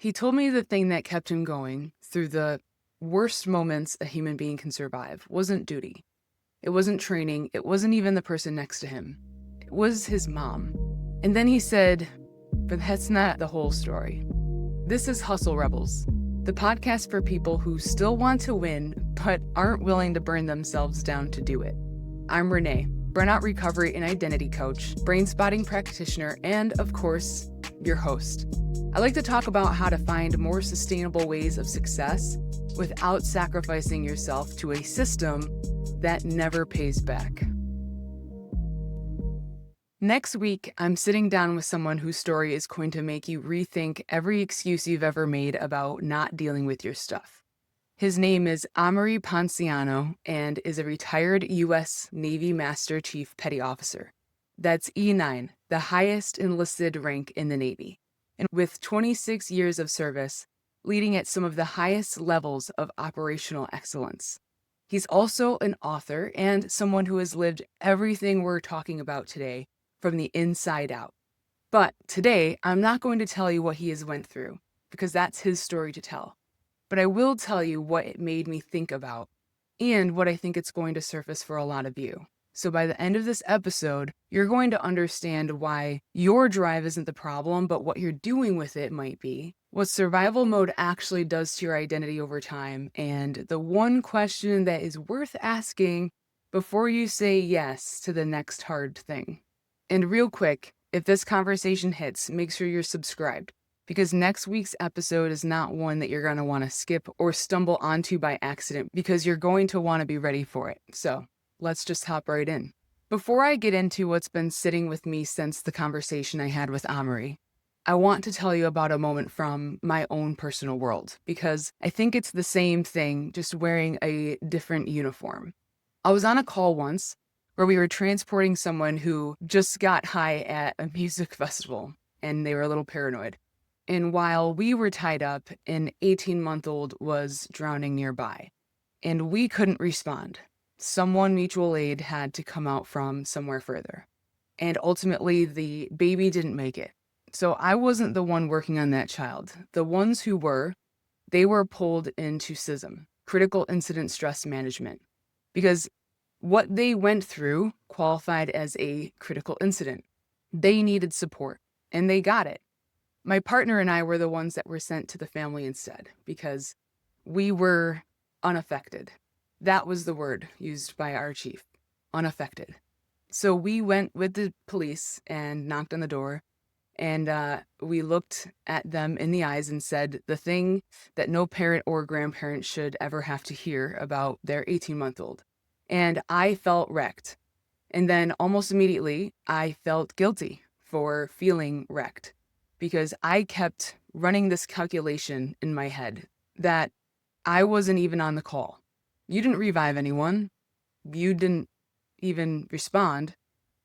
He told me the thing that kept him going through the worst moments a human being can survive wasn't duty. It wasn't training. It wasn't even the person next to him. It was his mom. And then he said, but that's not the whole story. This is Hustle Rebels, the podcast for people who still want to win, but aren't willing to burn themselves down to do it. I'm Renae, burnout recovery and identity coach, brain spotting practitioner, and of course, your host. I like to talk about how to find more sustainable ways of success without sacrificing yourself to a system that never pays back. Next week, I'm sitting down with someone whose story is going to make you rethink every excuse you've ever made about not dealing with your stuff. His name is Amaury Ponciano and is a retired U.S. Navy Master Chief Petty Officer. That's E9, the highest enlisted rank in the Navy. And with 26 years of service, leading at some of the highest levels of operational excellence. He's also an author and someone who has lived everything we're talking about today from the inside out. But today, I'm not going to tell you what he has went through, because that's his story to tell. But I will tell you what it made me think about, and what I think it's going to surface for a lot of you. So by the end of this episode, you're going to understand why your drive isn't the problem, but what you're doing with it might be, what survival mode actually does to your identity over time, and the one question that is worth asking before you say yes to the next hard thing. And real quick, if this conversation hits, make sure you're subscribed, because next week's episode is not one that you're going to want to skip or stumble onto by accident, because you're going to want to be ready for it. So let's just hop right in. Before I get into what's been sitting with me since the conversation I had with Amaury, I want to tell you about a moment from my own personal world, because I think it's the same thing, just wearing a different uniform. I was on a call once where we were transporting someone who just got high at a music festival, and they were a little paranoid. And while we were tied up, an 18-month-old was drowning nearby, and we couldn't respond. Someone mutual aid had to come out from somewhere further. And ultimately, the baby didn't make it. So I wasn't the one working on that child. The ones who were, they were pulled into CISM, Critical Incident Stress Management, because what they went through qualified as a critical incident. They needed support, and they got it. My partner and I were the ones that were sent to the family instead, because we were unaffected. That was the word used by our chief, unaffected. So we went with the police and knocked on the door, and we looked at them in the eyes and said the thing that no parent or grandparent should ever have to hear about their 18-month-old. And I felt wrecked. And then almost immediately, I felt guilty for feeling wrecked, because I kept running this calculation in my head that I wasn't even on the call. You didn't revive anyone. You didn't even respond.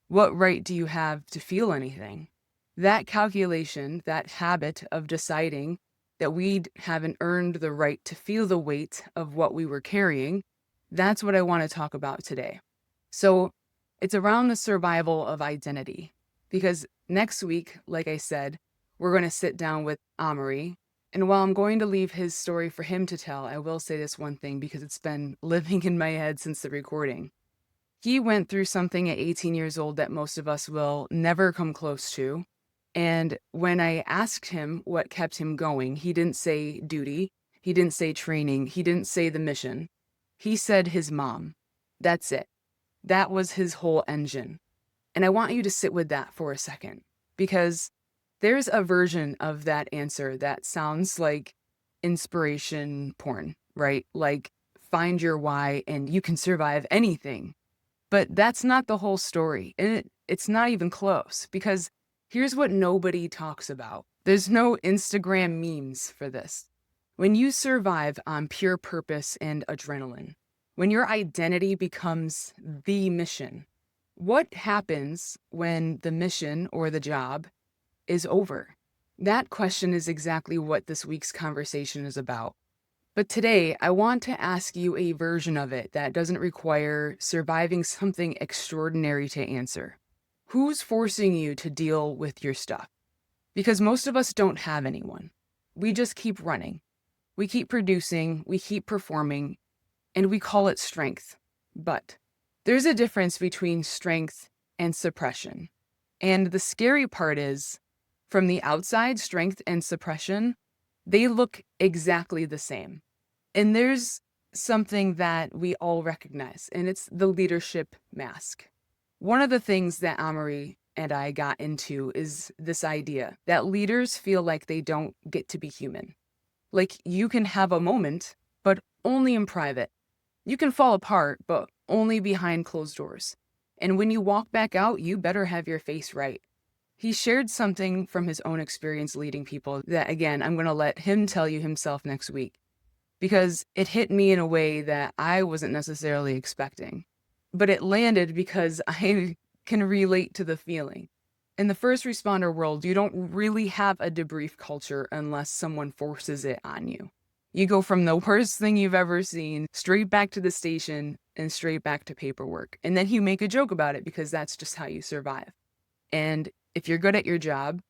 What right do you have to feel anything? That calculation, that habit of deciding that we haven't earned the right to feel the weight of what we were carrying, that's what I want to talk about today. So it's around the survival of identity, because next week, like I said, we're going to sit down with Amaury. And while I'm going to leave his story for him to tell, I will say this one thing, because it's been living in my head since the recording. He went through something at 18 years old that most of us will never come close to. And when I asked him what kept him going, he didn't say duty. He didn't say training. He didn't say the mission. He said his mom. That's it. That was his whole engine. And I want you to sit with that for a second, because there's a version of that answer that sounds like inspiration porn, right? Like, find your why and you can survive anything. But that's not the whole story. And it's not even close, because here's what nobody talks about. There's no Instagram memes for this. When you survive on pure purpose and adrenaline, when your identity becomes the mission, what happens when the mission or the job is over? That question is exactly what this week's conversation is about. But today, I want to ask you a version of it that doesn't require surviving something extraordinary to answer. Who's forcing you to deal with your stuff? Because most of us don't have anyone. we just keep running. We keep producing, we keep performing, and we call it strength. But there's a difference between strength and suppression. And the scary part is, from the outside, strength and suppression, they look exactly the same. And there's something that we all recognize, and it's the leadership mask. One of the things that Amaury and I got into is this idea that leaders feel like they don't get to be human. Like you can have a moment, but only in private. You can fall apart, but only behind closed doors. And when you walk back out, you better have your face right. He shared something from his own experience leading people that, again, I'm going to let him tell you himself next week, because it hit me in a way that I wasn't necessarily expecting. But it landed because I can relate to the feeling. In the first responder world, you don't really have a debrief culture unless someone forces it on you. You go from the worst thing you've ever seen straight back to the station and straight back to paperwork. And then you make a joke about it because that's just how you survive. And if you're good at your job,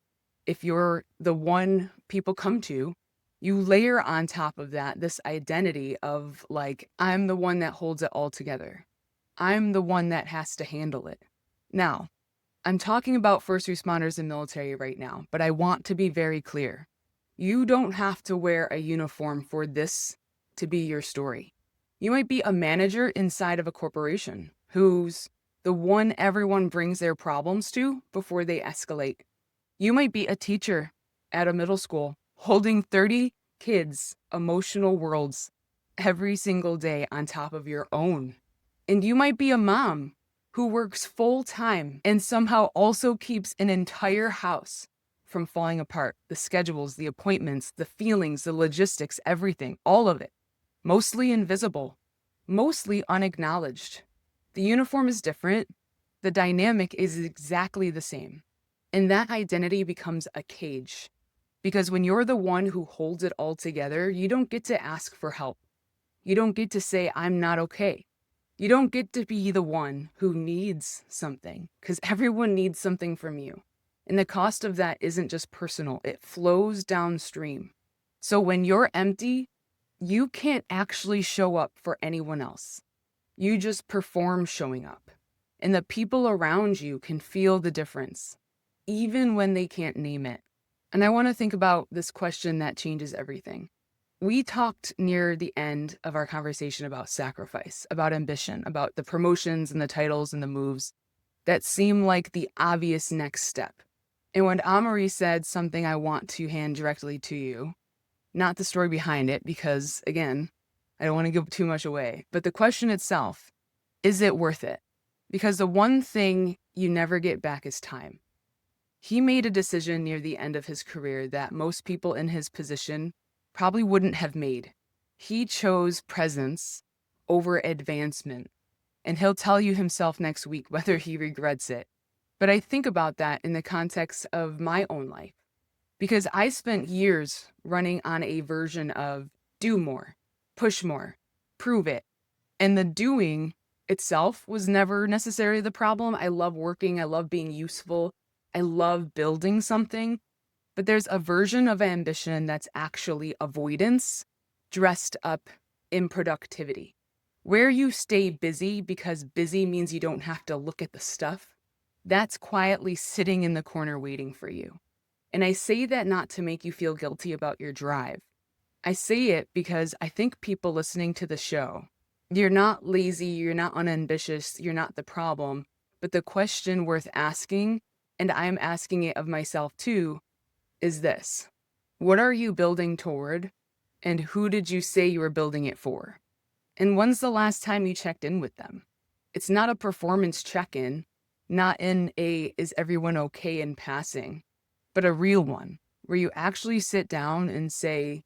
if you're the one people come to, you layer on top of that this identity of like, I'm the one that holds it all together. I'm the one that has to handle it. Now, I'm talking about first responders and military right now, but I want to be very clear. You don't have to wear a uniform for this to be your story. You might be a manager inside of a corporation who's the one everyone brings their problems to before they escalate. You might be a teacher at a middle school holding 30 kids' emotional worlds every single day on top of your own. And you might be a mom who works full time and somehow also keeps an entire house from falling apart. The schedules, the appointments, the feelings, the logistics, everything, all of it. Mostly invisible, mostly unacknowledged. The uniform is different. The dynamic is exactly the same. And that identity becomes a cage. Because when you're the one who holds it all together, you don't get to ask for help. You don't get to say, I'm not okay. You don't get to be the one who needs something, because everyone needs something from you. And the cost of that isn't just personal, it flows downstream. So when you're empty, you can't actually show up for anyone else. You just perform showing up. And the people around you can feel the difference, even when they can't name it. And I want to think about this question that changes everything. We talked near the end of our conversation about sacrifice, about ambition, about the promotions and the titles and the moves that seem like the obvious next step. And when Amaury said something I want to hand directly to you, not the story behind it, because again, I don't want to give too much away, but the question itself, is it worth it? Because the one thing you never get back is time. He made a decision near the end of his career that most people in his position probably wouldn't have made. He chose presence over advancement, and he'll tell you himself next week whether he regrets it. But I think about that in the context of my own life, because I spent years running on a version of do more, push more, prove it. And the doing itself was never necessarily the problem. I love working. I love being useful. I love building something. But there's a version of ambition that's actually avoidance dressed up in productivity, where you stay busy because busy means you don't have to look at the stuff. That's quietly sitting in the corner waiting for you. And I say that not to make you feel guilty about your drive. I say it because I think people listening to the show, you're not lazy, you're not unambitious, you're not the problem, but the question worth asking, and I'm asking it of myself too, is this: what are you building toward, and who did you say you were building it for? And when's the last time you checked in with them? It's not a performance check-in, not in a is everyone okay in passing, but a real one where you actually sit down and say,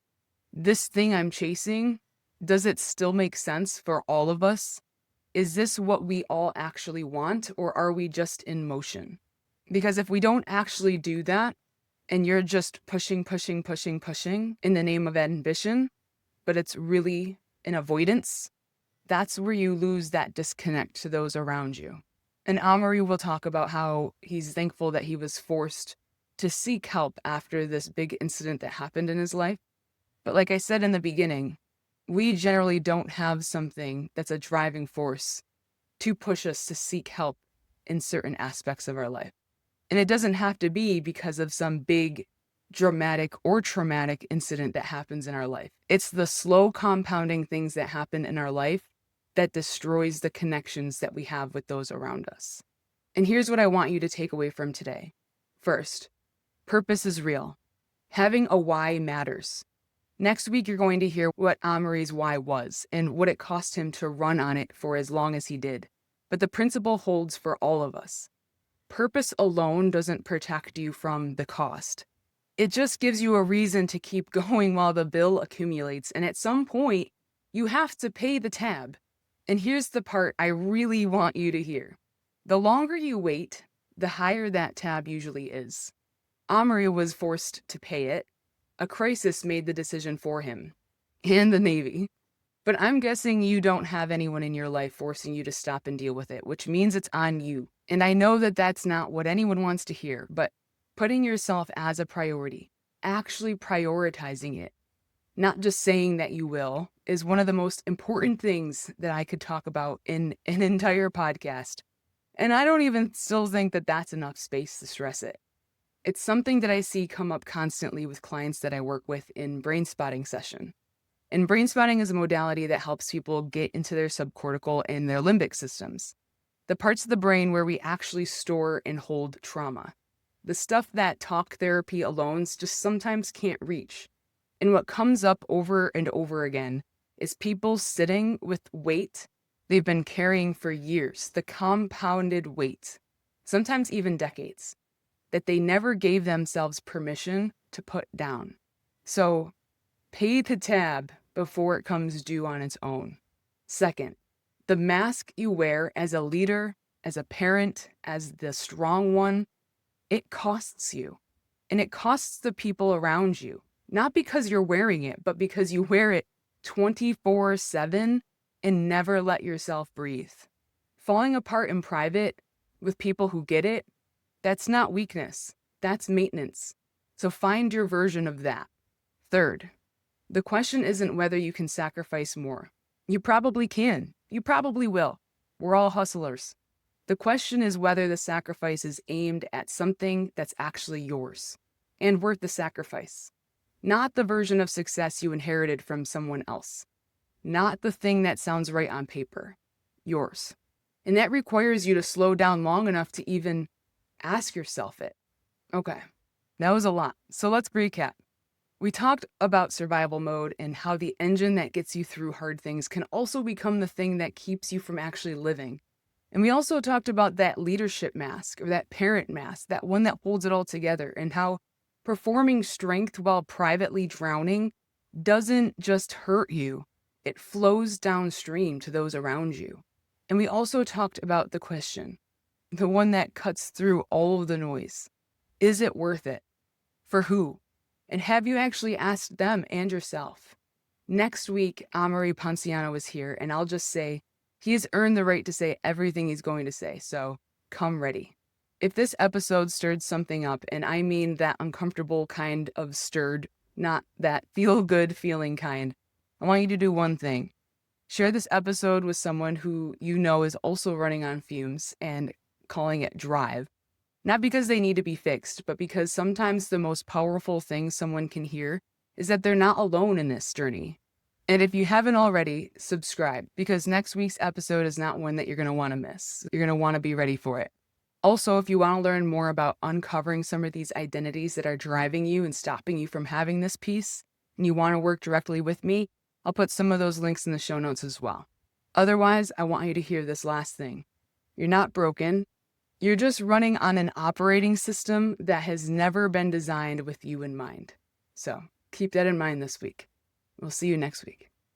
this thing I'm chasing, does it still make sense for all of us? Is this what we all actually want, or are we just in motion? Because if we don't actually do that, and you're just pushing in the name of ambition, but it's really an avoidance, that's where you lose that disconnect to those around you. And Amaury will talk about how he's thankful that he was forced to seek help after this big incident that happened in his life. But like I said in the beginning, we generally don't have something that's a driving force to push us to seek help in certain aspects of our life. And it doesn't have to be because of some big dramatic or traumatic incident that happens in our life. It's the slow compounding things that happen in our life that destroys the connections that we have with those around us. And here's what I want you to take away from today. First, purpose is real. Having a why matters. Next week, you're going to hear what Amaury's why was and what it cost him to run on it for as long as he did. But the principle holds for all of us. Purpose alone doesn't protect you from the cost. It just gives you a reason to keep going while the bill accumulates. And at some point, you have to pay the tab. And here's the part I really want you to hear. The longer you wait, the higher that tab usually is. Amaury was forced to pay it. A crisis made the decision for him and the Navy. But I'm guessing you don't have anyone in your life forcing you to stop and deal with it, which means it's on you. And I know that that's not what anyone wants to hear, but putting yourself as a priority, actually prioritizing it, not just saying that you will, is one of the most important things that I could talk about in an entire podcast. And I don't even still think that that's enough space to stress it. It's something that I see come up constantly with clients that I work with in brain spotting session. And brain spotting is a modality that helps people get into their subcortical and their limbic systems, the parts of the brain where we actually store and hold trauma, the stuff that talk therapy alone just sometimes can't reach. And what comes up over and over again is people sitting with weight they've been carrying for years, the compounded weight, sometimes even decades, that they never gave themselves permission to put down. So pay the tab before it comes due on its own. Second, the mask you wear as a leader, as a parent, as the strong one, it costs you. And it costs the people around you, not because you're wearing it, but because you wear it 24/7 and never let yourself breathe. Falling apart in private with people who get it, that's not weakness, that's maintenance. So find your version of that. Third, the question isn't whether you can sacrifice more. You probably can. You probably will. We're all hustlers. The question is whether the sacrifice is aimed at something that's actually yours and worth the sacrifice. Not the version of success you inherited from someone else. Not the thing that sounds right on paper. Yours. And that requires you to slow down long enough to even ask yourself it. Okay, that was a lot. So let's recap. We talked about survival mode and how the engine that gets you through hard things can also become the thing that keeps you from actually living. And we also talked about that leadership mask or that parent mask, that one that holds it all together, and how performing strength while privately drowning doesn't just hurt you, it flows downstream to those around you. And we also talked about the question, the one that cuts through all of the noise. Is it worth it? For who? And have you actually asked them and yourself? Next week, Amaury Ponciano is here, and I'll just say, he has earned the right to say everything he's going to say, so come ready. If this episode stirred something up, and I mean that uncomfortable kind of stirred, not that feel-good feeling kind, I want you to do one thing. Share this episode with someone who you know is also running on fumes and calling it drive. Not because they need to be fixed, but because sometimes the most powerful thing someone can hear is that they're not alone in this journey. And if you haven't already, subscribe, because next week's episode is not one that you're going to want to miss. You're going to want to be ready for it. Also, if you want to learn more about uncovering some of these identities that are driving you and stopping you from having this peace, and you want to work directly with me, I'll put some of those links in the show notes as well. Otherwise, I want you to hear this last thing. You're not broken. You're just running on an operating system that has never been designed with you in mind. So keep that in mind this week. We'll see you next week.